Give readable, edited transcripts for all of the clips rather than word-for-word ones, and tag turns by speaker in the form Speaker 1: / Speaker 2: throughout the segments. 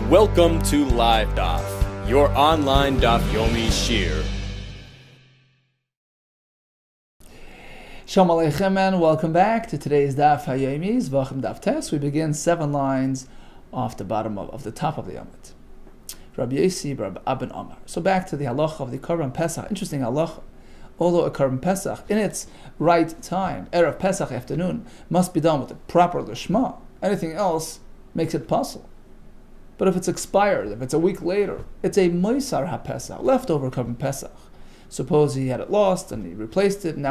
Speaker 1: Welcome to LiveDaf, your online Daf Yomi Shir.
Speaker 2: Shalom Aleichem and welcome back to today's Daf Hayomi, Zevachim Daf Tes. We begin 7 lines off the bottom of the top of the Yomit. Rabbi Yossi, Rabbi Abin Amar. So back to the halacha of the Korban Pesach. Interesting halacha. Although a Korban Pesach, in its right time, Erev Pesach afternoon, must be done with the proper lishma, anything else makes it puzzle. But if it's expired, if it's a week later, it's a Moisar HaPesach, leftover Korban Pesach. Suppose he had it lost and he replaced it, and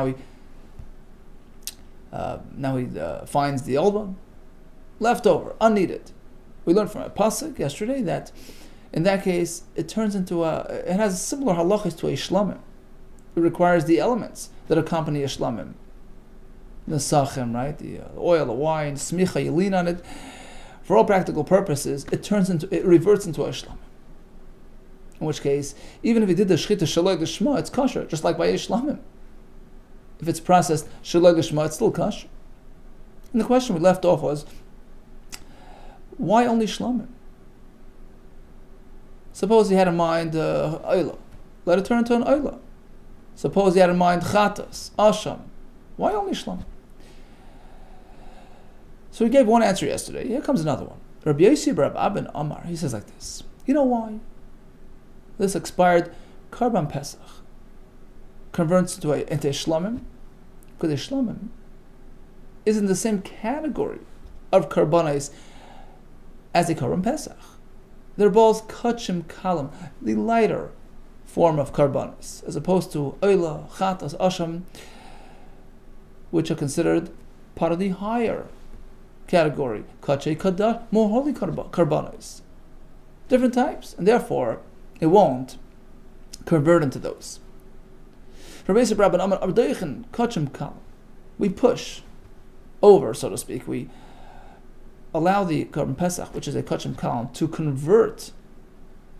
Speaker 2: now he finds the old one. Leftover, unneeded. We learned from a pasuk yesterday that in that case, it turns into it has similar halachas to a shlamim. It requires the elements that accompany a shlamim. The sachem, right? The oil, the wine, smicha, you lean on it. For all practical purposes, it reverts into a shlamim. In which case, even if he did the shchita shaloi l'shma, it's kosher, just like by a shlamim. If it's processed shaloi l'shma, it's still kosher. And the question we left off was, why only shlamim? Suppose he had in mind oila. Let it turn into an oila. Suppose he had in mind chatas, asham. Why only shlamim? So we gave one answer yesterday. Here comes another one. Rabbi Yossi Rabbi Abin Amar. He says like this. You know why? This expired Korban Pesach converts into a shlamim, because a shlamim is in the same category of karbanos as a Korban Pesach. They're both kachim kalam, the lighter form of karbanos, as opposed to oila, chatas, asham, which are considered part of the higher category, kachay kadash, more holy karbanos. Different types, and therefore it won't convert into those. We push over, so to speak. We allow the Korban Pesach, which is a kachim kalam, to convert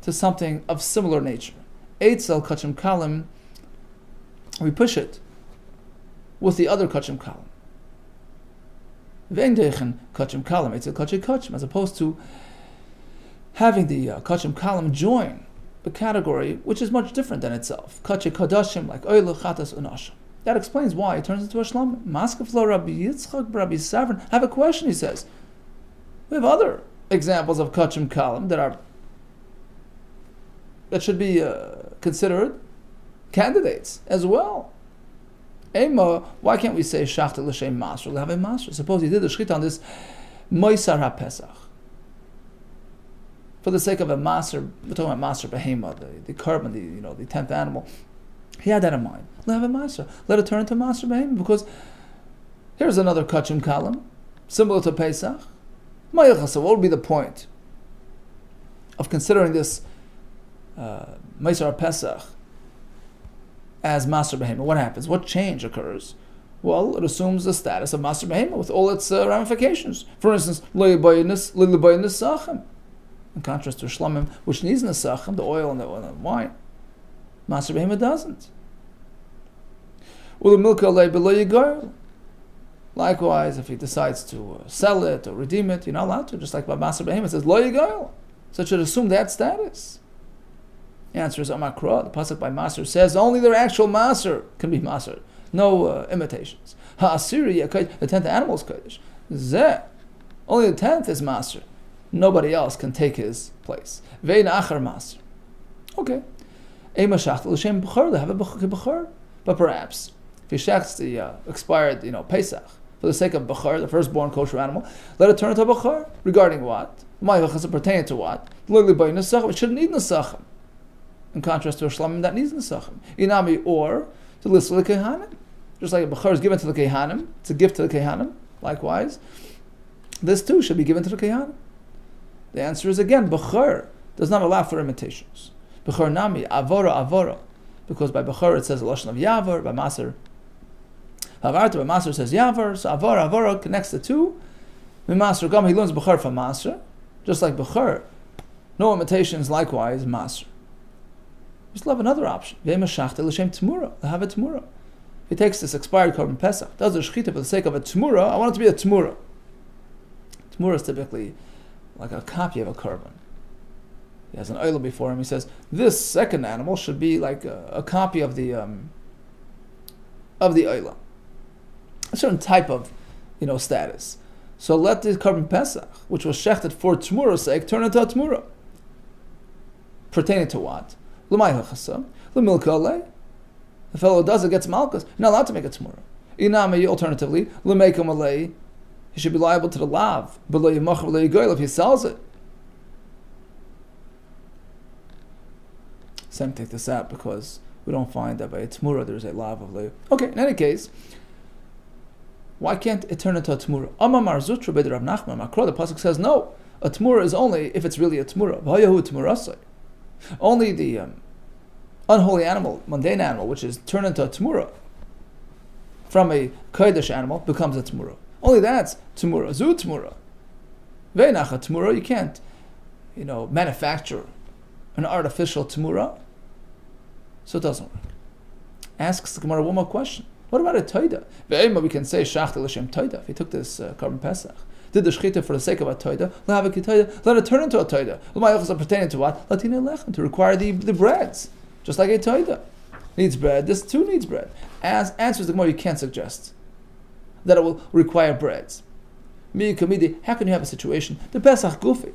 Speaker 2: to something of similar nature. Eitzel kachim kalam, we push it with the other kachim kalam. Ve'endeichen kachim kalam, eitzel kachay kachim, as opposed to having the kachim kalam join a category which is much different than itself. Kachay kadashim, like oil, chatas, unashim. That explains why it turns into a shlamim. Maskeflo Rabbi Yitzchak, Rabbi Savrin. I have a question, he says. We have other examples of kachim kalam that should be considered candidates as well. Ema, why can't we say shachta l'shem masr, l'havei masr? Suppose he did the shchita on this moisar ha-pesach. For the sake of a masr, we're talking about masr behema, the korban, the 10th animal. He had that in mind. L'havei masr. Let it turn into masr behema, because here's another kachim kalam, similar to Pesach. So what would be the point of considering this Meisar Pesach as Maser Behema? What happens? What change occurs? Well, it assumes the status of Maser Behema with all its ramifications. For instance, Lo Yibayinus Sachem. In contrast to Shlamim, which needs Nesachem, the oil and the wine. Maser Behema doesn't. Ula Milka Lo Yibayinus. Likewise, if he decides to sell it or redeem it, you're not allowed to. Just like by Maser Behema, it says Lo Yibayinus. So it should assume that status. The answer is Amakra. The pasuk by Maser says only their actual Maser can be Maser. No imitations. Ha'asiri, the 10th animal is Kodesh. Zeh, only the 10th is Maser. Nobody else can take his place. Ve'in achar Maser. Okay. Ema shacht l'shem b'chor, they have a b'chor. But perhaps, if he shachts the expired, Pesach, for the sake of b'chor, the firstborn kosher animal, let it turn into a b'chor. Regarding what? Ma'ivachas pertaining to what? Lili b'yin nesachem. It shouldn't need nesachem. In contrast to a shlamim that needs nesachem. Inami, or to list the kehanim. Just like a b'chor is given to the kehanim, it's a gift to the kehanim. Likewise, this too should be given to the kehanim. The answer is again, b'chor does not allow for imitations. B'chor nami, avora. Because by b'chor it says a lashon of yavar, by maser havarta, by maser says yavar, so avora connects the two. Maser gam, he learns b'chor from maser, just like b'chor. No imitations, likewise, maser. We still have another option. He takes this expired Korban Pesach, does the shechita for the sake of a tmura. I want it to be a tmura. Tmura is typically like a copy of a korban. He has an oila before him. He says this second animal should be like a copy of the oila, a certain type of status. So let the carbon pesach, which was shechted for tmura's sake, turn into a tmura. Pertaining to what? L'may hachasa, l'milka alei. The fellow who does it gets malchus. You're not allowed to make a tmura. Inami, alternatively, l'meikam alei. He should be liable to the lav, but lo yimachar lo yigoyel if he sells it. Some take this out because we don't find that by a tmura there's a lav of lo. Okay, in any case, why can't it turn into a tmura? Amamar zutra b'eder Rav Nachman Makro. The pasuk says no. A tmura is only if it's really a tmura. V'hayahu tmurasai. Only the unholy animal, mundane animal, which is turned into a tmura from a kodesh animal, becomes a tmura. Only that's tmura. Zu tmura. Ve'nach a tmura. You can't, manufacture an artificial tmura. So it doesn't work. Asks the Gemara one more question. What about a toida? Ve'ema, we can say shachta l'shem toida. If he took this carbon pesach, did the shechita for the sake of a toida, let it turn into a toida. L'mayachas pertaining to what? Latina lechem, to require the breads, just like a toida needs bread. This too needs bread. As answers the Gemara, you can't suggest that it will require breads. Mi kamidi, how can you have a situation the pesach gufi,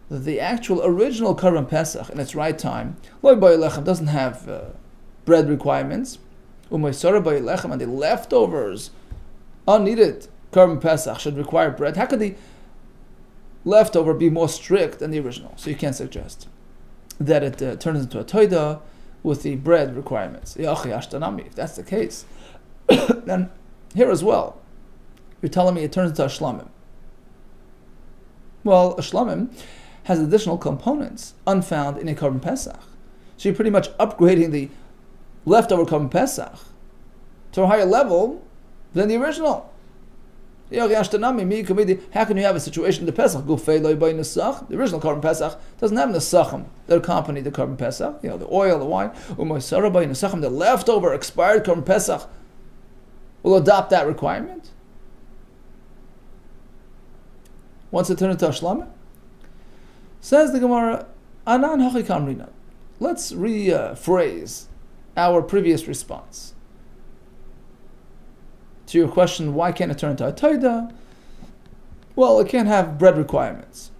Speaker 2: the actual original carbon pesach in its right time, loy boy lechem, doesn't have bread requirements. And the leftovers, unneeded carbon pesach should require bread. How could the leftover be more strict than the original? So you can't suggest that it turns into a toida with the bread requirements. If that's the case, then here as well, you're telling me it turns into a shlamim. Well, a shlamim has additional components unfound in a carbon pesach. So you're pretty much upgrading the leftover carbon pesach to a higher level than the original. How can you have a situation the pesach the original carbon pesach doesn't have nesachim that accompany the carbon pesach, the oil, the wine. The leftover expired carbon pesach will adopt that requirement once it turns into a shlamim. Says the Gemara, Anan hachi kamrina. Let's rephrase our previous response to your question, why can't it turn into a toida? Well, it can't have bread requirements.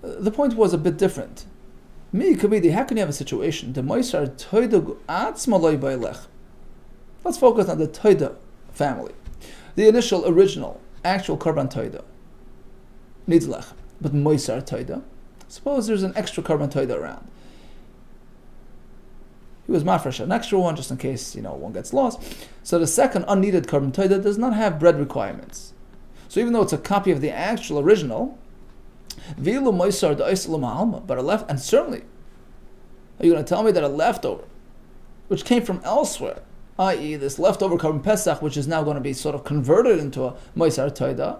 Speaker 2: The point was a bit different. How can you have a situation? Let's focus on the toida family. The initial, original, actual carbon toida needs lechem, but moisar toida. Suppose there's an extra carbon toida around. He was mafresh an extra one just in case one gets lost. So the second unneeded carbon toida does not have bread requirements. So even though it's a copy of the actual original, vilu moisar da'islu but a left, and certainly, are you going to tell me that a leftover, which came from elsewhere, i.e. this leftover carbon pesach, which is now going to be sort of converted into a moisar toida,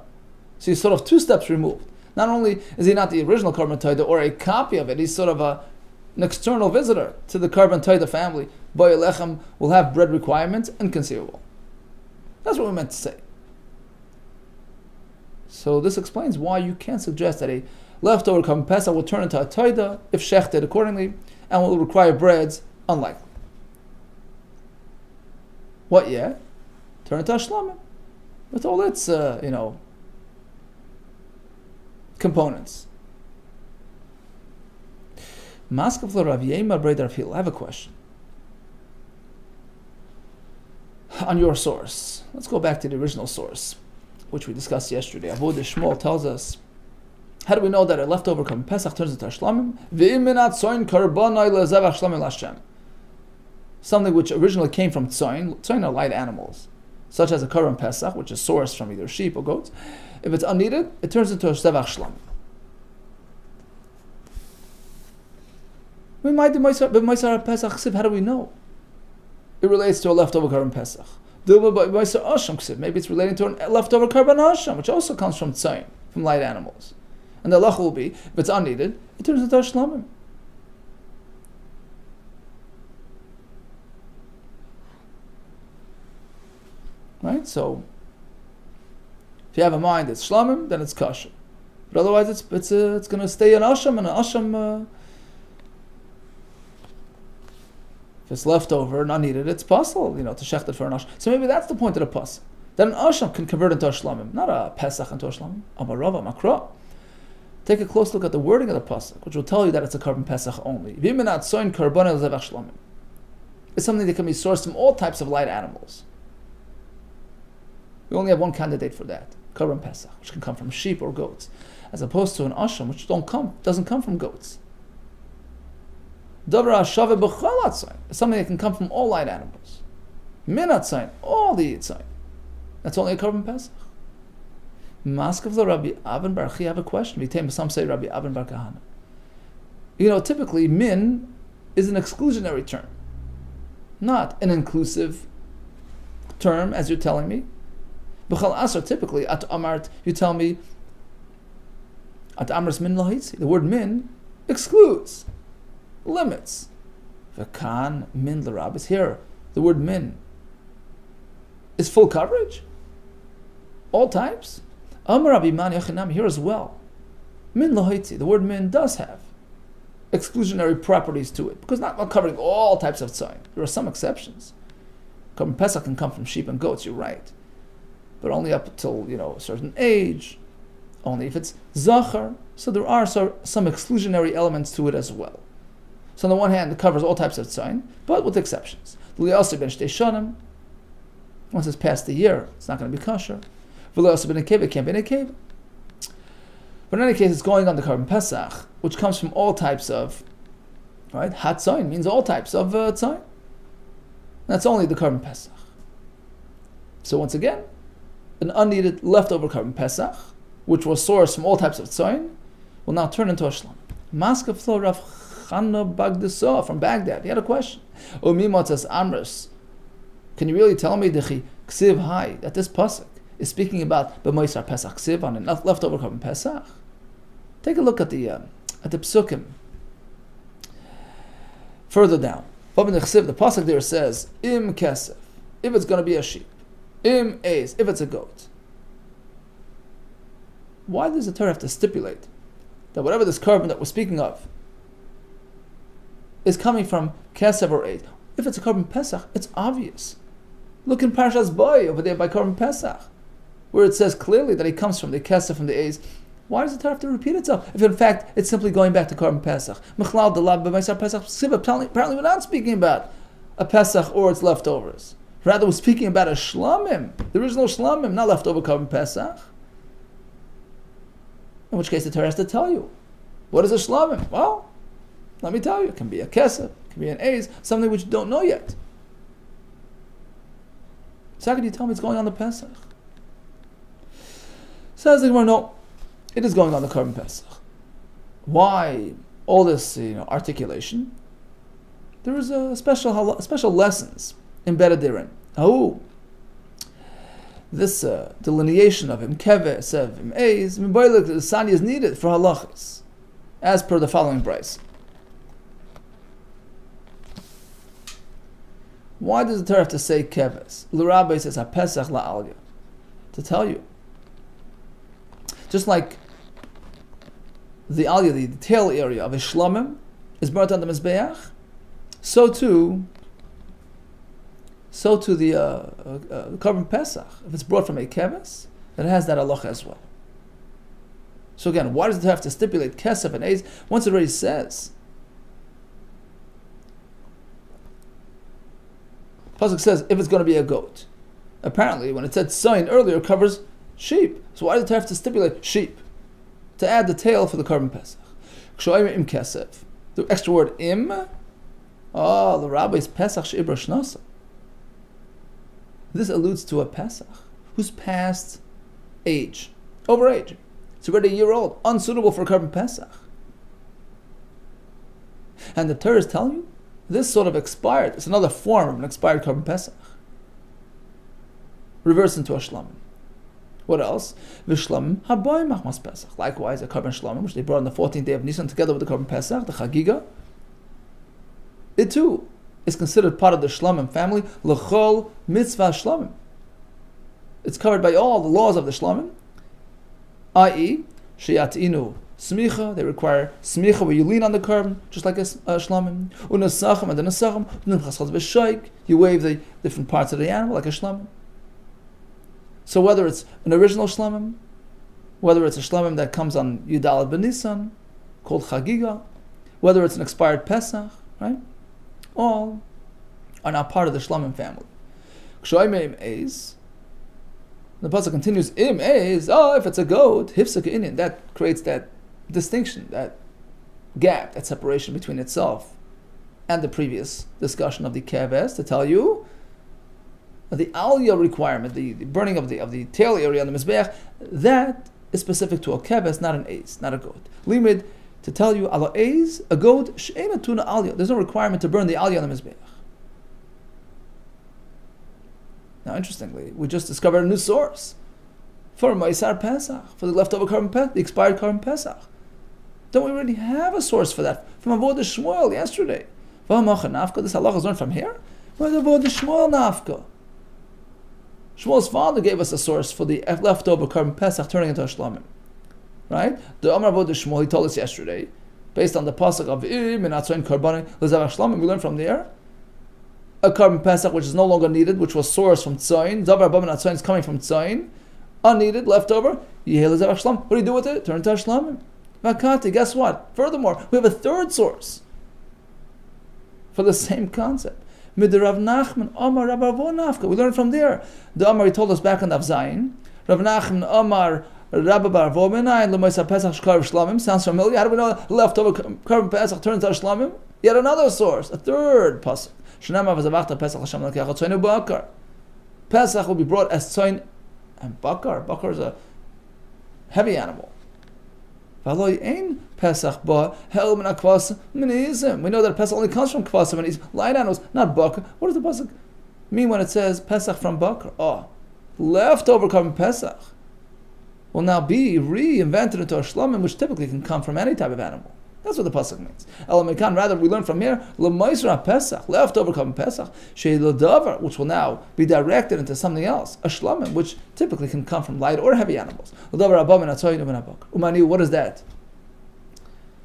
Speaker 2: so he's sort of two steps removed. Not only is he not the original carbon toida or a copy of it, he's sort of an external visitor to the carbon toida family. Boy lechem will have bread requirements, inconceivable. That's what we meant to say. So this explains why you can't suggest that a leftover carbon pesach will turn into a toida if shechted accordingly and will require breads. Unlikely. What? Yeah, turn into a shlamim with all its components. I have a question on your source. Let's go back to the original source, which we discussed yesterday. Avodah Shmuel tells us, how do we know that a leftover carbon pesach turns into a shlamim? Something which originally came from tzoin. Tzoin are light animals, such as a carbon pesach, which is sourced from either sheep or goats. If it's unneeded, it turns into a zevach shlamim. How do we know? It relates to a leftover carbon pesach. Maybe it's relating to a leftover carbon hasham, which also comes from tzayin, from light animals. And the halacha will be, if it's unneeded, it turns into a shlamim. Right? So, if you have a mind it's shlamim, then it's kosher. But otherwise, it's going to stay an asham, and an asham. If it's left over, not needed, it's possible, to shecht it for an asham. So maybe that's the point of the pasuk. That an asham can convert into a shlamim, not a pesach into a shlamim. Amarava makra. Take a close look at the wording of the pasuk, which will tell you that it's a carbon pesach only. It's something that can be sourced from all types of light animals. We only have one candidate for that, carbon pesach, which can come from sheep or goats, as opposed to an asham, which doesn't come from goats. Something that can come from all light animals. Minat all the yitzayin. That's only a carbon pesach. Maskav the Rabbi Avin Bar Chi have a question. Some say Rabbi Avin Bar Kahana. Typically min is an exclusionary term, not an inclusive term, as you're telling me. B'chal asar, typically at amart, you tell me at amras min lahitzi. The word min excludes, limits. V'kan min l'rab is here. The word min is full coverage. All types. Amar Rabbi Man Yochanam here as well. Min lahitzi. The word min does have exclusionary properties to it, because not covering all types of tzayin. There are some exceptions. Carbon pesach can come from sheep and goats. You're right, but only up until a certain age. Only if it's zachar. So there are some exclusionary elements to it as well. So on the one hand, it covers all types of tzayin, but with exceptions. L'yaseh ben shtei shanim. Once it's past the year, it's not going to be kosher. V'l'yaseh ben nekeva, it can't be nekeva. But in any case, it's going on the carbon pesach, which comes from all types of, right? Hat tzayin means all types of tzayin. That's only the carbon pesach. So once again, an unneeded leftover carbon pesach, which was sourced from all types of tzayin, will now turn into a shlam. Maskav Flo Rav Chana Bagdasah from Baghdad. He had a question. Umimatzas Amris. Can you really tell me that this pasuk is speaking about b'moisar pesach ksiv on a leftover carbon pesach? Take a look at the psukim further down. The pasuk there says im kesef, if it's going to be a sheep, im eis, if it's a goat. Why does the Torah have to stipulate that whatever this carbon that we're speaking of is coming from kesef or eis? If it's a carbon pesach, it's obvious. Look in Parshas Boy over there by carbon pesach, where it says clearly that it comes from the kesef, from the eis. Why does it have to repeat itself if in fact it's simply going back to carbon pesach? Apparently we're not speaking about a pesach or its leftovers. Rather we're speaking about a shlamim, the original shlamim, not leftover carbon pesach. In which case the Torah has to tell you, what is a shlamim? Well, let me tell you, it can be a kesef, it can be an eis, something which you don't know yet. So how can you tell me it's going on the pesach? Says the Gemara, no. It is going on the carbon pesach. Why all this articulation? There is a special lessons embedded therein. This delineation of im keve, sev, im eis, the sani is needed for halachas, as per the following brayso. Why does the Torah have to say keves? L'rabbi says ha-pesach la'alya, to tell you. Just like the alya, the tail area of a shlamim, is burnt on the mizbeach, so too the carbon pesach, if it's brought from a keves, then it has that halacha as well. So again, why does it have to stipulate kesef and eis once it already says? Pasuk says if it's going to be a goat. Apparently, when it said sign earlier, it covers sheep. So why does it have to stipulate sheep? To add the tail for the carbon pesach. Im kesef. The extra word im. The rabbi's pesach she'ibra shnasa. This alludes to a pesach who's past age, over age. It's already a year old, unsuitable for carbon pesach. And the Torah is telling you this sort of expired. It's another form of an expired carbon pesach. Reverse into a shlamim. What else? V'shlamim haboy machmas pesach. Likewise, a carbon shlamim, which they brought on the 14th day of Nisan together with the carbon pesach, the chagiga. It too is considered part of the shlamim family. L'chol mitzvah shlamim. It's covered by all the laws of the shlamim, i.e., Sheyat inu smicha, they require smicha where you lean on the carbon, just like a shlamim. Unasachim and the nasachim, unachas b'shaik, you wave the different parts of the animal like a shlamim. So whether it's an original shlamim, whether it's a shlamim that comes on Yudalad B'Nisan, called Chagiga, whether it's an expired Pesach, right? All are now part of the shlamim family. Kshoyme Eis, the pasuk continues, Im Eis, if it's a goat, Hifsaka Inyan, that creates that distinction, that gap, that separation between itself and the previous discussion of the keves, to tell you the aliyah requirement, the burning of the tail area on the mizbeach, that is specific to a keves, not an eis, not a goat. Limid, to tell you, ala eis, a goat, she'ena tuna aliyah. There's no requirement to burn the aliyah on the mizbeach. Now, interestingly, we just discovered a new source for Maisar Pesach, for the leftover carbon Pesach, the expired carbon Pesach. Don't we already have a source for that from Avodah Shmuel yesterday? This halacha is learned from here. Where's Avodah Shmuel nafka? Shmuel's father gave us a source for the leftover carbon Pesach turning into a shlamim. Right? The Amar Avodah Shmuel, he told us yesterday, based on the pasuk of Im and Atzoin Karbani L'Zevach Shlamim, we learned from there a carbon Pesach which is no longer needed, which was sourced from Tzoin. Zavar Abam and Atzoin is coming from Tzoin, unneeded, leftover. Yehei L'Zevach Shlamim. What do you do with it? Turn it into a shlamim. Vakati, guess what? Furthermore, we have a third source for the same concept. Mid Rav Nachman Amar Rav Avo Nafka. We learned from there. The Amar he told us back on Daf Zayin. Rav Nachman Amar Rabba Bar Vomenai L'Moisa Pesach Shkarv Shlamim. Sounds familiar. How do we know leftover carbon Pesach turns into shlamim? Yet another source, a third pasuk. Shnama v'zavachta Pesach Hashem l'keach tzoinu bakar. Pesach will be brought as tzoin and bakar. Bakar is a heavy animal. V'aloi ein Pesach ba hel min akvasa minizim. We know that Pesach only comes from kvasa and light animals, not bakar. What does the pasuk mean when it says Pesach from bakar? Leftover carbon Pesach will now be reinvented into a shlamim, which typically can come from any type of animal. That's what the pasuk means. Elamikan, rather, we learn from here, l'maisra Pesach, leftover carbon Pesach, she'iladavar, which will now be directed into something else, a shlamim, which typically can come from light or heavy animals. L'davar abam and atzoyin u'ben abak. Umani, what is that?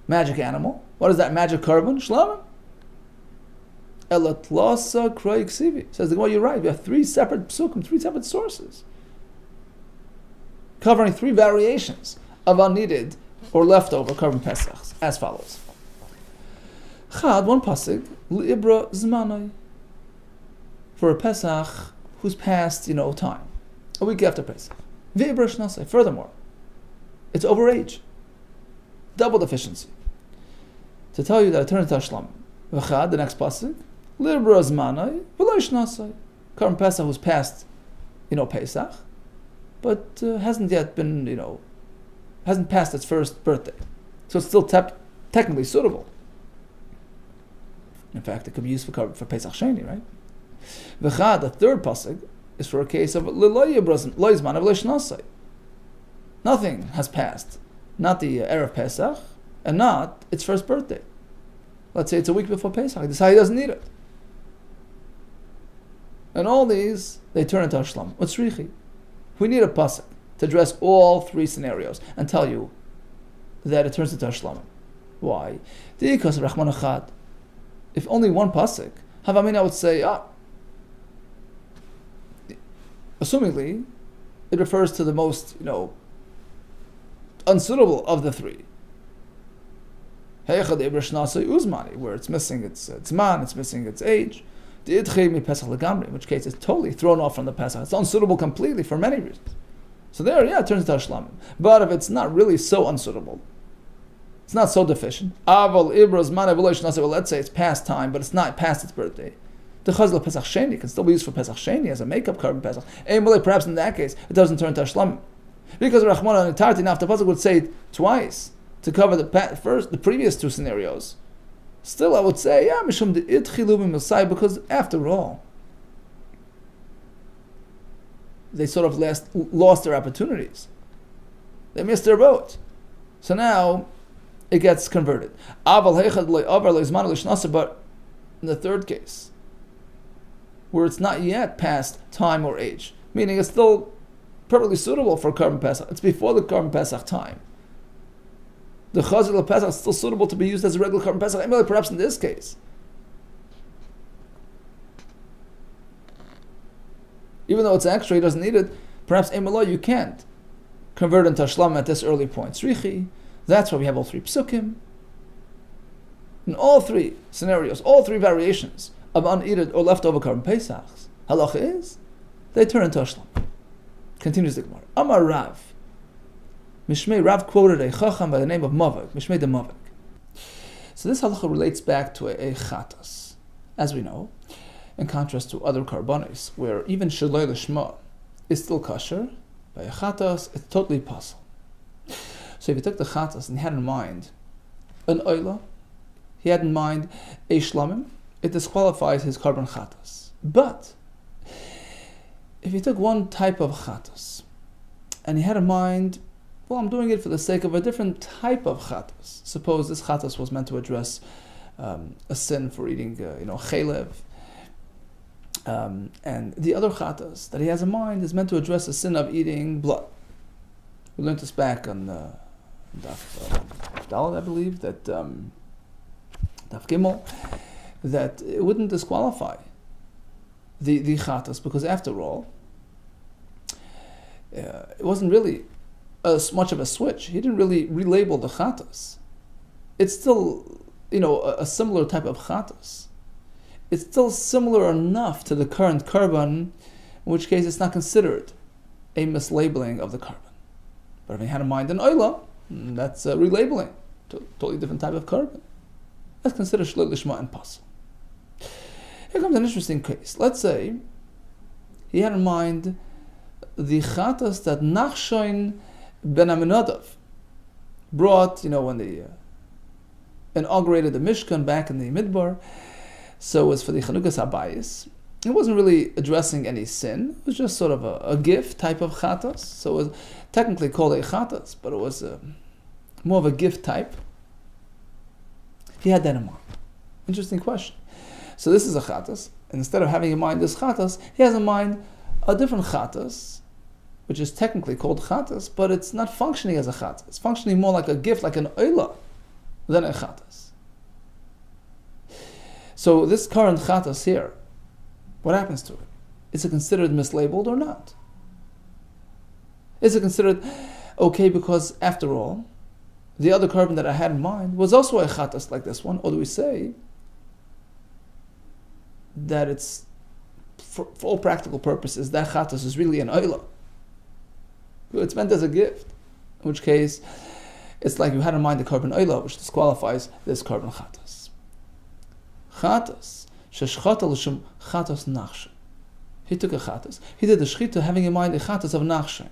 Speaker 2: Magic animal. What is that magic carbon? Shlamim. Elatlasa kroy ksivi. Says the Gemara, you're right. We have three separate psukim, three separate sources, covering three variations of unneeded or leftover carbon Pesachs, as follows. Chad, one pasuk, li'ibra zmanai, for a Pesach who's passed, time, a week after Pesach. Ve'ibra shnasai. Furthermore, it's overage, double deficiency, to tell you that it turns into shlamim. V'chad, the next pasuk, li'ibra zmanai v'lo shnasai, carbon Pesach who's passed, Pesach, but hasn't yet been, hasn't passed its first birthday. So it's still technically suitable. In fact, it could be used for Pesach Sheni, right? V'chad, the third pasuk, is for a case of loizman of leishnasai. Nothing has passed. Not the Erev Pesach, and not its first birthday. Let's say it's a week before Pesach. He decides he doesn't need it. And all these, they turn into Ashlam. What's richi? We need a pasuk to address all three scenarios and tell you that it turns into Ashlam. Why? Because Rahman Achad. If only one pasuk, Havamina would say, assumingly, it refers to the most, unsuitable of the three. Where it's missing its man, it's missing its age. In which case it's totally thrown off from the Pesach. It's unsuitable completely for many reasons. So there, it turns into Ashlamim. But if it's not really so unsuitable, it's not so deficient. Let's say it's past time, but it's not past its birthday. The Chazal Pesach Sheni can still be used for Pesach Sheni as a makeup carbon Pesach. Perhaps in that case, it doesn't turn into Ashlamim. Because Rahman and entirety, now if the Pasuk would say it twice to cover the previous two scenarios, still I would say, Mishum de Itchilu Mimosai, because after all, they sort of lost their opportunities. They missed their boat. So now it gets converted. But in the third case, where it's not yet past time or age, meaning it's still perfectly suitable for Carbon Pesach, it's before the Carbon Pesach time, The chazir lepesach is still suitable to be used as a regular carbon pesach, perhaps in this case. Even though it's extra, he doesn't need it. Perhaps emelah you can't convert into shlam at this early point. Srichi. That's why we have all three psukim. In all three scenarios, all three variations of uneaten or leftover carbon pesachs, halacha is they turn into a shlam. Continues the Gemara. Amar Rav. Mishmei Rav quoted a chacham by the name of Mavak. Mishmei de Mavak. So this halacha relates back to a chatas, as we know, in contrast to other karbonis, where even shaloi lishma is still kosher. By a chatas, it's totally possible. So if you took the chatas and he had in mind an oila, he had in mind a shlamim, it disqualifies his carbon chatas. But if you took one type of chatas and he had in mind, well, I'm doing it for the sake of a different type of chatas. Suppose this chatas was meant to address a sin for eating, chalev, and the other chatas that he has in mind is meant to address a sin of eating blood. We learned this back on Daf Daled, I believe, that Daf Gimel, that it wouldn't disqualify the chatas, because after all, it wasn't really as much of a switch. He didn't really relabel the chatas. It's still, a similar type of chatas. It's still similar enough to the current carbon, in which case it's not considered a mislabeling of the carbon. But if he had in mind an oila, that's relabeling to a totally different type of carbon. That's considered shloi lishma and pasul. Here comes an interesting case. Let's say he had in mind the chatas that Nachshon ben Aminadav brought, when they inaugurated the Mishkan back in the Midbar. So it was for the Chanukas Habayis. It wasn't really addressing any sin. It was just sort of a gift type of chatas. So it was technically called a chatas, but it was more of a gift type. He had that in mind. Interesting question. So this is a chatas. And instead of having in mind this chatas, he has in mind a different chatas, which is technically called chatas, but it's not functioning as a chatas. It's functioning more like a gift, like an oila, than a chatas. So this current chatas here, what happens to it? Is it considered mislabeled or not? Is it considered okay because, after all, the other carbon that I had in mind was also a chatas like this one? Or do we say that it's, for all practical purposes, that chatas is really an oila? It's meant as a gift. In which case, it's like you had in mind the carbon oila, which disqualifies this carbon chatas. Chatas, sheshchata l'shem chatas nachshon. He took a chatas. He did the shchita having in mind a chatas of nachshon.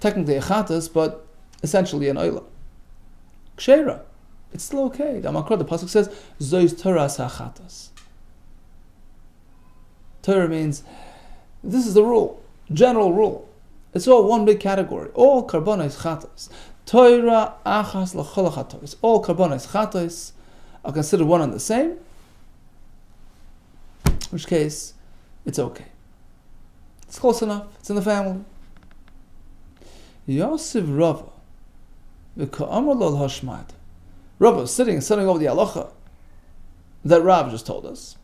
Speaker 2: Technically a chatas, but essentially an oila. Kshera, it's still okay. The Amakra, the pasuk says, zois Torah chatas. Torah means this is the rule, general rule. It's all one big category. All karbonos chatas. Torah achas l'chol chatos. All karbonos chatos are considered one and the same, in which case it's okay. It's close enough. It's in the family. Yosef Rava, v'ka'amar lo l'hashmad. Rava is sitting and studying over the halacha that Rav just told us.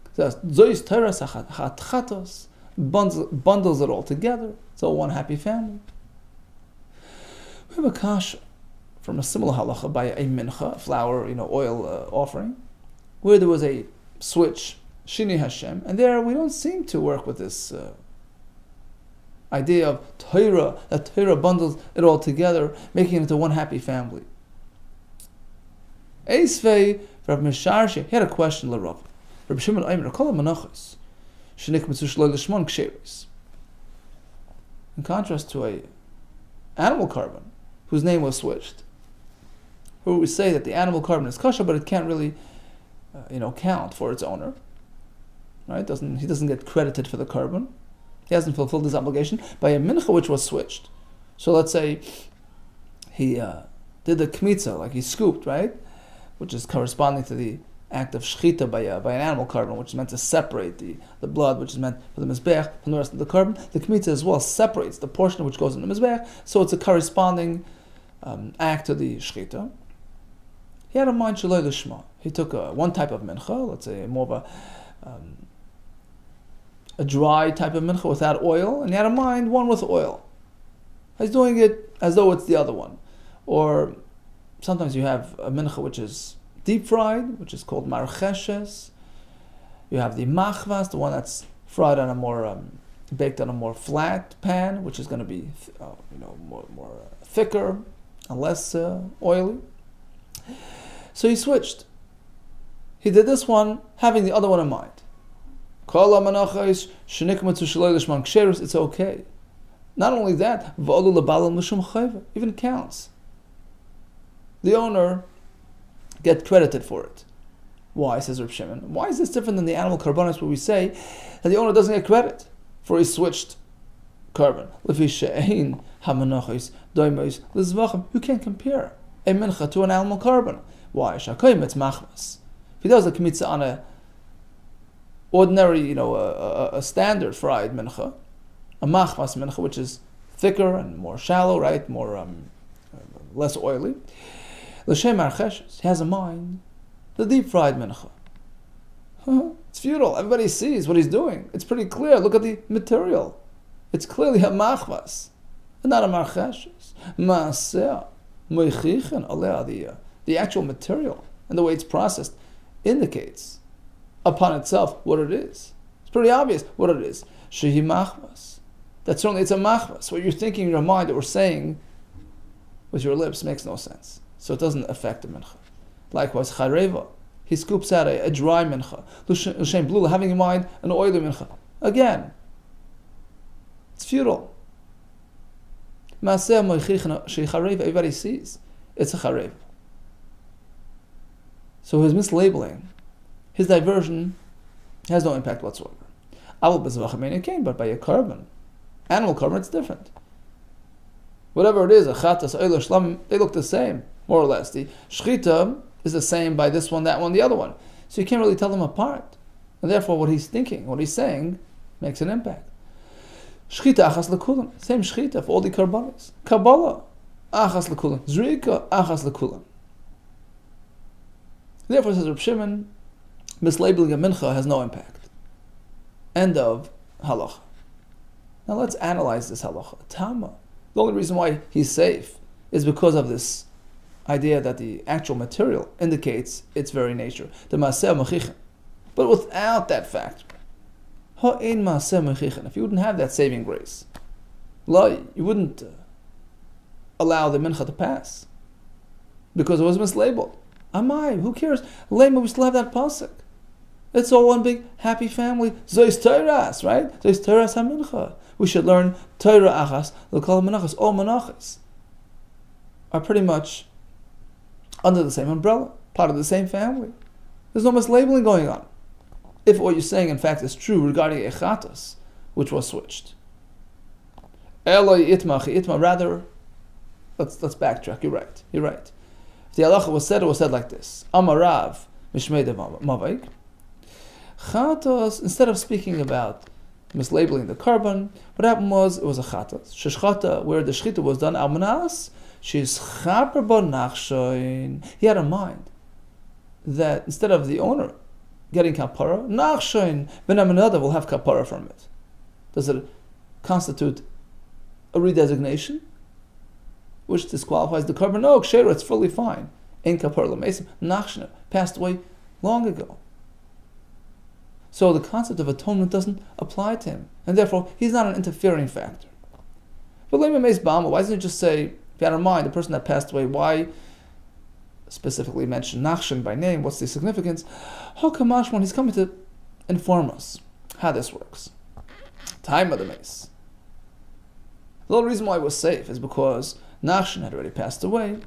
Speaker 2: It says, Zois Torah chatos, bundles it all together. It's all one happy family. We have a kasha from a similar halacha by a mincha, flour, oil offering, where there was a switch, Shini Hashem, and there we don't seem to work with this idea of Torah, that Torah bundles it all together, making it into one happy family. Eisvei, Rav Misharshi, he had a question, L'Rav. Rav Shimon Aimer, Kol HaManachos, Shenik Mitzu Shloi L'Shmon Ksheris. In contrast to a animal carbon, whose name was switched, who we say that the animal carbon is kosher, but it can't really, count for its owner. Right? He doesn't get credited for the carbon. He hasn't fulfilled his obligation by a mincha which was switched. So let's say he did the kmitza, like he scooped, right, which is corresponding to the act of shchita by an animal carbon, which is meant to separate the blood, which is meant for the mizbeach from the rest of the carbon. The kmitza as well separates the portion which goes in the mizbeach, so it's a corresponding act to the shchita, he had a mind shaloi lishma. He took one type of mincha, let's say more of a dry type of mincha without oil, and he had a mind one with oil. He's doing it as though it's the other one. Or sometimes you have a mincha which is deep fried, which is called marcheshes. You have the machvas, the one that's fried on a more baked on a more flat pan, which is going to be more thicker and less oily. So he switched. He did this one having the other one in mind. It's okay. Not only that, even counts. The owner gets credited for it. Why, says Reb Shimon? Why is this different than the animal karbanos where we say that the owner doesn't get credit for he switched carbon? You can't compare a mincha to an animal carbon. Why? It's machmas. If he does a kmitza on a ordinary, a standard fried mincha, a machmas mincha, which is thicker and more shallow, right, more less oily. L'shem archeshes, he has a mind, the deep fried mincha. It's futile. Everybody sees what he's doing. It's pretty clear. Look at the material. It's clearly a machmas, and not a marcheshes. Maaseh moichichen aleh, the actual material and the way it's processed indicates upon itself what it is. It's pretty obvious what it is. Shehi machmas. That certainly it's a machmas. What you're thinking in your mind that we're saying with your lips makes no sense. So it doesn't affect the mincha. Likewise, chareva. He scoops out a dry mincha. L'shem blula, having in mind an oily mincha. Again, it's futile. Maaseh moichichen shehi chareva. Everybody sees it's a chareva. So his mislabeling, his diversion, has no impact whatsoever. But by a carbon, animal carbon, it's different. Whatever it is, a chatas, oil, shlam, they look the same, more or less. The shchita is the same by this one, that one, the other one. So you can't really tell them apart. And therefore what he's thinking, what he's saying, makes an impact. Shchita achas lekulam, same shchita for all the karbanos. Kabbalah, achas lekulam. Zrika, achas lekulam. Therefore, says Reb Shimon, mislabeling a mincha has no impact. End of halacha. Now let's analyze this halacha. Tama. The only reason why he's safe is because of this idea that the actual material indicates its very nature. The maaseh mechichen. But without that fact, ha'ein maaseh mechichen. If you wouldn't have that saving grace, you wouldn't allow the mincha to pass because it was mislabeled. Amai, who cares? Lema, we still have that pasuk. It's all one big happy family. Zois Teiras, right? Zois Teiras HaMincha. We should learn Torah Achas, L'kol Menachas. All Menachas are pretty much under the same umbrella, part of the same family. There's no mislabeling going on. If what you're saying in fact is true regarding Echatas, which was switched. Eloi Itma, rather, let's backtrack. You're right. If the halacha was said, it was said like this. Amarav Mishmei de Mavaik. Chatos, instead of speaking about mislabeling the carbon, what happened was, it was a chatos. Sheshchata, where the shchita was done, almanas, she's chaper bo nachshoin. He had in mind that instead of the owner getting kapara, nachshoin, ben amenada will have kapara from it. Does it constitute a redesignation, which disqualifies the carbon? No, kshera, it's fully fine. In kapara l'mesim, nachshner, passed away long ago. So the concept of atonement doesn't apply to him, and therefore he's not an interfering factor. But why doesn't it just say, if you had in mind the person that passed away, why specifically mention Nachshon by name? What's the significance? Hokamashmon, he's coming to inform us how this works. Time of the mace. The only reason why it was safe is because Nachshon had already passed away,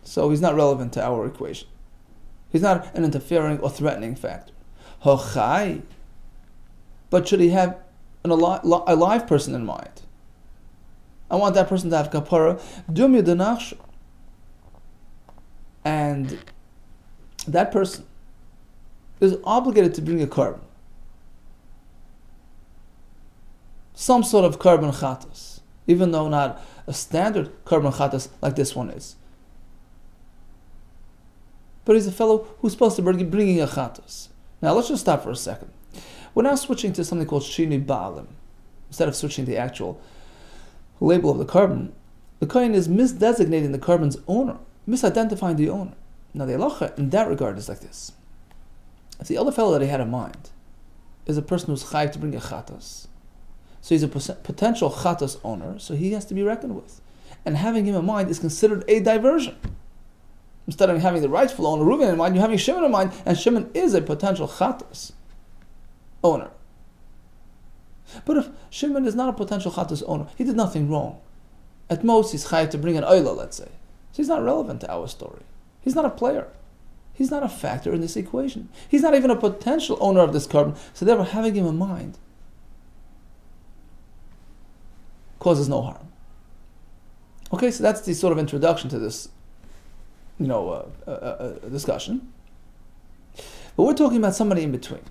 Speaker 2: so he's not relevant to our equation. He's not an interfering or threatening factor. Hochai. But should he have a live person in mind? I want that person to have kapara. Dumya denachshu. And that person is obligated to bring a carbon. Some sort of carbon chatas. Even though not a standard korban chatas like this one is. But he's a fellow who's supposed to be bringing a chatas. Now let's just stop for a second. We're now switching to something called shini ba'alim. Instead of switching the actual label of the korban, the kohen is misdesignating the korban's owner, misidentifying the owner. Now the halacha in that regard is like this. If the other fellow that he had in mind is a person who's chayiv to bring a chatas, so he's a potential chatas owner, so he has to be reckoned with. And having him in mind is considered a diversion. Instead of having the rightful owner, Reuven, in mind, you're having Shimon in mind, and Shimon is a potential chatas owner. But if Shimon is not a potential chatas owner, he did nothing wrong. At most, he's chayiv to bring an oila, let's say. So he's not relevant to our story. He's not a player. He's not a factor in this equation. He's not even a potential owner of this korban. So therefore, having him in mind causes no harm. Okay, so that's the sort of introduction to this, discussion. But we're talking about somebody in between.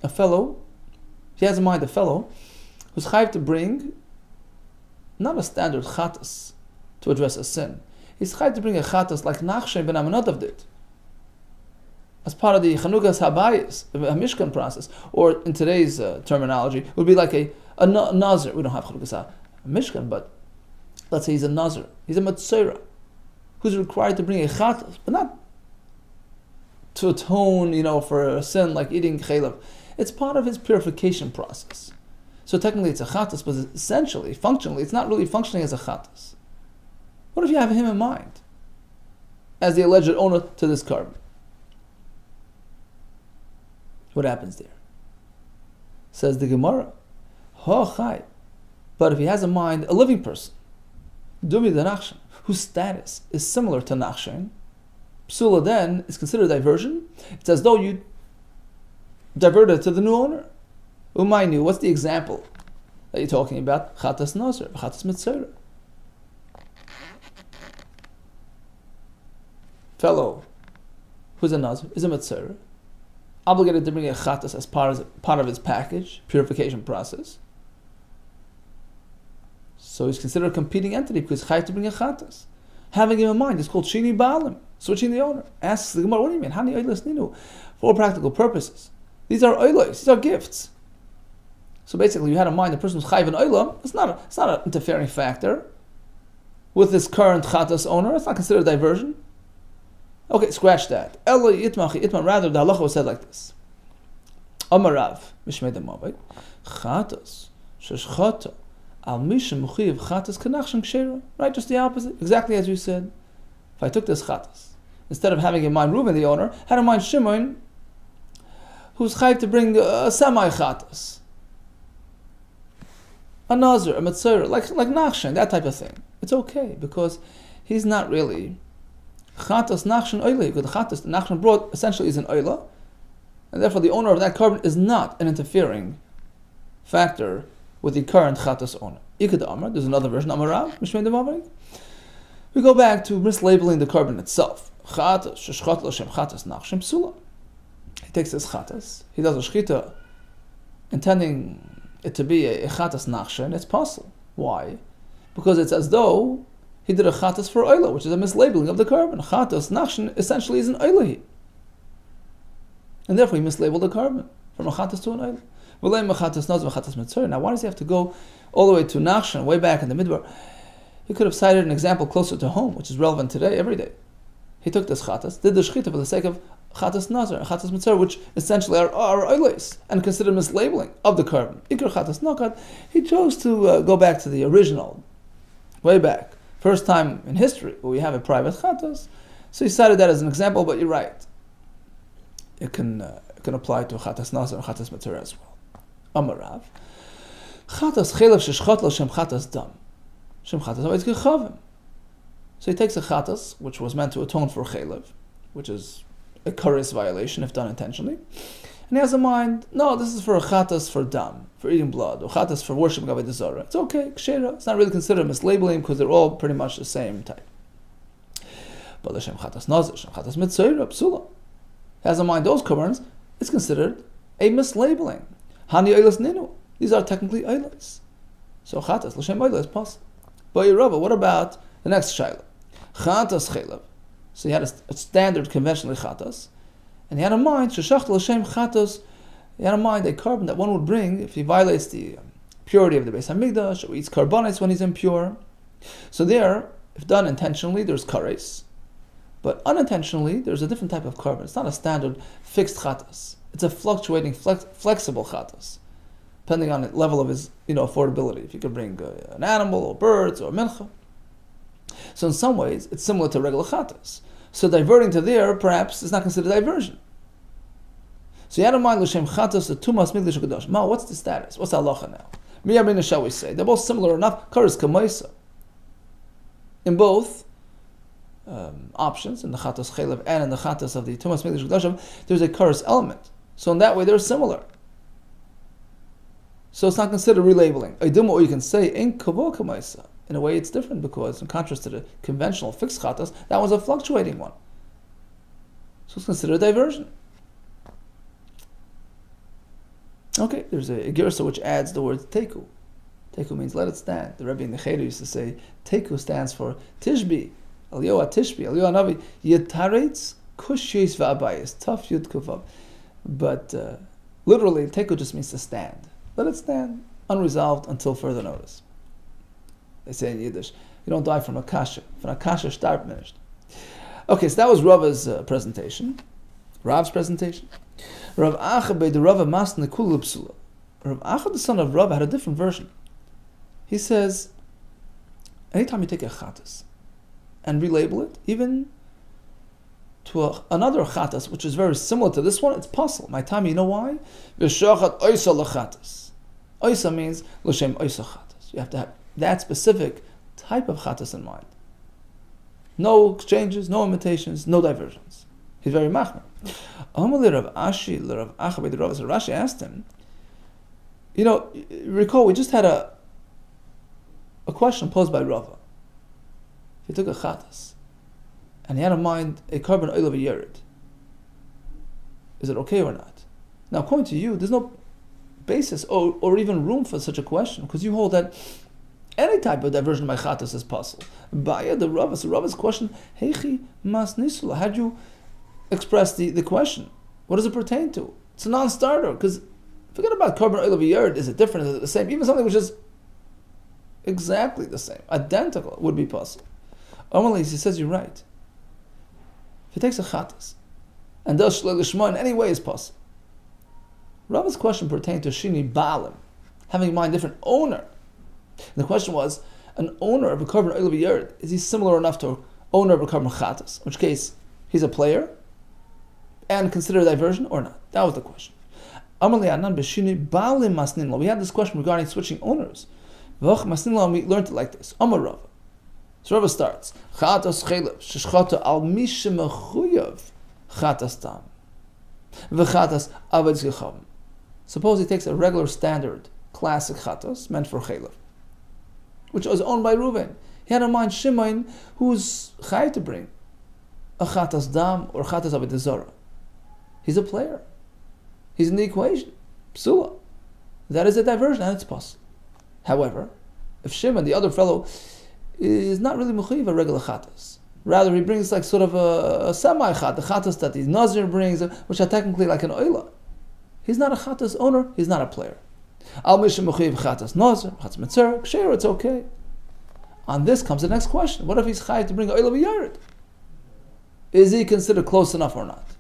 Speaker 2: A fellow, he has in mind a fellow who's chayiv to bring not a standard chatas to address a sin. He's chayiv to bring a chatas like Nachshon ben Aminadav did, as part of the Chanukas Habayis, a Mishkan process, or in today's terminology, would be like a Nazir. We don't have Chanukas Mishkan, but let's say he's a Nazir. He's a Matzera, who's required to bring a chatas, but not to atone, for a sin like eating chaylev. It's part of his purification process. So technically it's a chatas, but essentially, functionally, it's not really functioning as a chatas. What if you have him in mind as the alleged owner to this korban? What happens there? Says the Gemara, chai. But if he has in mind a living person, dumi the Nachshon, whose status is similar to Nachshon, psula then is considered diversion. It's as though you diverted to the new owner. Umaynu, what's the example that you're talking about? Chatas nazir, chatas mitzvah. Fellow who's a nazir is a mitzvah, obligated to bring a chatas as part of his package, purification process. So he's considered a competing entity because he's chayiv to bring a chatas. Having him in mind is called shini ba'alim, switching the owner. Asks the Gemara, what do you mean? Hani oilas ninu? For all practical purposes, these are oilas, these are gifts. So basically, you had in mind the person who's chayiv an oilam. It's not an interfering factor with this current chatas owner. It's not considered a diversion. Okay, scratch that. Ela yitmachi itma. Rather, the halacha was said like this: Amarav mishmei demavik chatas sheshchata al mishem muchiv chatas kanachshem kshera. Right, just the opposite. Exactly as you said. If I took this chatas, instead of having in mind Reuben the owner, had in mind Shimon, who's chayiv to bring a semi chatas, a nazir, a mitzvah, like Nachshon, that type of thing. It's okay because he's not really chatas Nachshon oila, because the chatas that Nachshon brought essentially is an oila, and therefore the owner of that korban is not an interfering factor with the current chatas owner. Ikad Amar, there's another version, Amarav, Mishmei Demavrik. We go back to mislabeling the korban itself. Chatas, sheshchat l'shem chatas Nachshon psula. He takes his chatas, he does a shchita, intending it to be a chatas Nachshon, it's possible. Why? Because it's as though he did a chatas for oila, which is a mislabeling of the korban. Chatas Nachshon essentially is an oila, and therefore he mislabeled the korban from a chatas to an oila. Now, why does he have to go all the way to Nachshon, way back in the midbar? He could have cited an example closer to home, which is relevant today, every day. He took this chatas, did the shchita for the sake of chatas nazar, chatas mitzvah, which essentially are oilas, and considered mislabeling of the korban. Ikar chatas nakat. He chose to go back to the original, way back, first time in history where we have a private chatas. So he cited that as an example, but you're right. It can apply to chatas nazar and chatas mitzvah as well. Amarav, chatas chelav sheshchat lo shem chatas dam, shem chatas ha'etz kechavim. So he takes a chatas, which was meant to atone for chelav, which is a kares violation if done intentionally, and he has in mind, no, this is for a chatas for dam, for eating blood, or chatas for worshiping avodah zarah. It's okay, kshera. It's not really considered mislabeling because they're all pretty much the same type. But l'shem chatas nazar, shem chatas mitzvah, psula. He has in mind those korbanos. It's considered a mislabeling. Hani oilas ninu. These are technically oilas. So chatas l'shem oilas is possible. But Rava, what about the next shayla? Chatas chelav. So he had a standard conventionally chatas, and he had in mind sheshachta l'shem chatas. He had in mind a carbon that one would bring if he violates the purity of the Beis Hamikdash or eats carbonates when he's impure. So there, if done intentionally, there's kares, but unintentionally, there's a different type of carbon. It's not a standard fixed chatas. It's a fluctuating, flexible chatas, depending on the level of his affordability. If you could bring an animal or birds or mincha. So in some ways, it's similar to regular chatas. So diverting to there, perhaps, is not considered diversion. So you had in mind l'shem chatas the tumas migdash kadosh. Ma, what's the status? What's the halacha now? Miyamina shall we say? They're both similar enough. Kares kamaisa. In both options, in the chatas chelev and in the chatas of the tumas migdash kadosh, there's a kares element. So in that way, they're similar. So it's not considered relabeling. Or you can say in kavo kamaisa. In a way, it's different because, in contrast to the conventional fixed chatas, that was a fluctuating one. So it's considered a diversion. Okay, there's a gersa which adds the word teku. Teku means let it stand. The Rebbe in the Cheder used to say teku stands for tishbi, aliyoah tishbi, aliyoah navi, yetaretz kushis va'abayis, tough yud kuvav. But literally, teku just means to stand. Let it stand, unresolved until further notice. They say in Yiddish, you don't die from a kasha. From a kasha, start finished. Okay, so that was Rava's presentation. Rav's presentation. Rav Acha the Rava Masna Kulu Psula. Rav Acha, the son of Rava, had a different version. He says, anytime you take a chatas and relabel it, even to another chatas, which is very similar to this one, it's possible. My time, you know why? V'shachat oisa l'chatas. Oisa means l'shem oisa chatas. You have to have that specific type of chatas in mind. No exchanges, no imitations, no diversions. He's very machmer. Rashi asked him, recall we just had a question posed by Rava. If he took a chatas and he had in mind a carbon oil of a yerid, is it okay or not? Now, according to you, there's no basis or even room for such a question because you hold that any type of diversion by chatas is possible. Baya the Rava, so Rava's question, Heichi mas nisula, how'd you express the question? What does it pertain to? It's a non-starter, because forget about carbon oil of a yerid. Is it different? Is it the same? Even something which is exactly the same, identical, would be possible. He says you're right. If he takes a chatas and does shlei lishma in any way is possible. Rava's question pertained to shini baalim, having in mind different owner. And the question was, an owner of a carbon oil of a yerid, is he similar enough to an owner of a carbon chatas? In which case, he's a player and consider diversion or not? That was the question. We had this question regarding switching owners. We learned it like this. Amar Rava. So Rava starts. Chatas chelev sheshchata al mishemechuyav chatas tam v'chatas aved zichavim. Suppose he takes a regular standard classic chatas meant for chelev, which was owned by Reuven. He had in mind Shimon, who's chay to bring a chatas dam or chatas aved zara. He's a player. He's in the equation. Psula. That is a diversion, and it's possible. However, if Shimon, the other fellow, is not really mechuyev a regular chatas, rather he brings like sort of a semi-chat, the chatas that the Nazir brings, which are technically like an oila. He's not a chatas owner, he's not a player. Al mishem mechuyev chatas Nazir, chatas mitzer, ksher, it's okay. On this comes the next question. What if he's chay to bring oila v'yared? Is he considered close enough or not?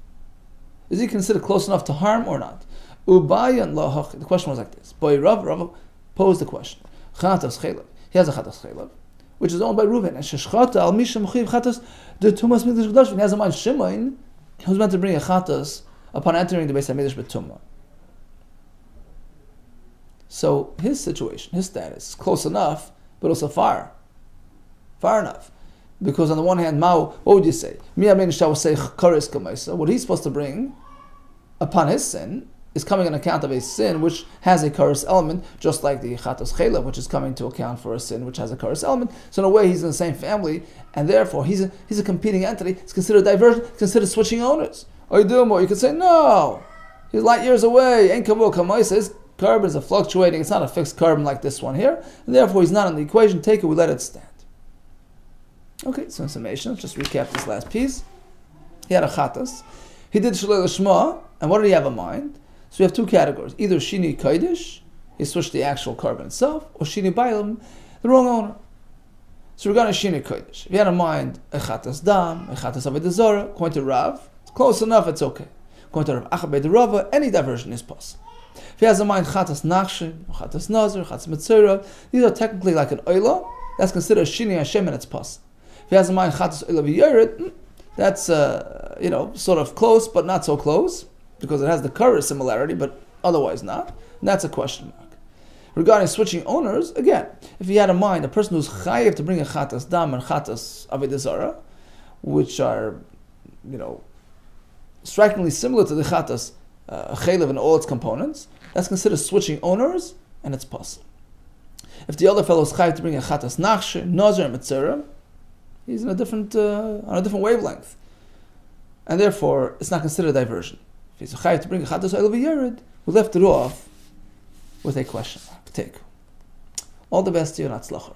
Speaker 2: Is he considered close enough to harm or not? Ubayan lahach. The question was like this. Boy Rav posed the question. Chatas chelev. He has a chatas chelev, which is owned by Reuven. And sheshchata al mishem mechuyev chatas the tumas mikdash kadosh. He has in mind Shimon, who's meant to bring a chatas upon entering the Beis Hamikdash b'tumah. So his situation, his status, is close enough, but also far enough. Because on the one hand, what would you say? What he's supposed to bring upon his sin is coming on account of a sin which has a kares element, just like the chatas chelev, which is coming to account for a sin which has a kares element. So in a way, he's in the same family, and therefore he's a competing entity. It's considered diversion. It's considered switching owners. Or you do more. You could say no. He's light years away. Ain't kavod kamaisa. carbon is a fluctuating, it's not a fixed carbon like this one here, and therefore he's not in the equation. Take it, we let it stand. Okay, so in summation, let's just recap this last piece. He had a chatas. He did Shalei Lishma, and what did he have in mind? So we have two categories. Either Shini Kodesh, he switched the actual carbon itself, or Shini Bailam, the wrong owner. So regarding Shini Kodesh, if he had in mind a chatas dam, a chatas avodah zarah, according to Rav, it's close enough, it's okay. According to Rav Achabei the Rava, any diversion is possible. If he has in mind chatas nachshim, chatas nazar, chatas mitzvah, these are technically like an oila, that's considered Shini Hashem and it's possible. If he has in mind chatas oila v'yered, that's sort of close, but not so close, because it has the color similarity, but otherwise not. And that's a question mark. Regarding switching owners, again, if he had in mind a person who's chayiv to bring a chatas dam and chatas avodah zarah, which are, strikingly similar to the chatas chaylev and all its components, that's considered switching owners, and it's possible. If the other fellow is chayiv to bring a chatas nachshir, nazar, and mitzvah, he's in on a different wavelength, and therefore it's not considered a diversion. If he's chayiv to bring a chatas oil v'yered, we left it off with a question mark. Take all the best to you, and atzlachah.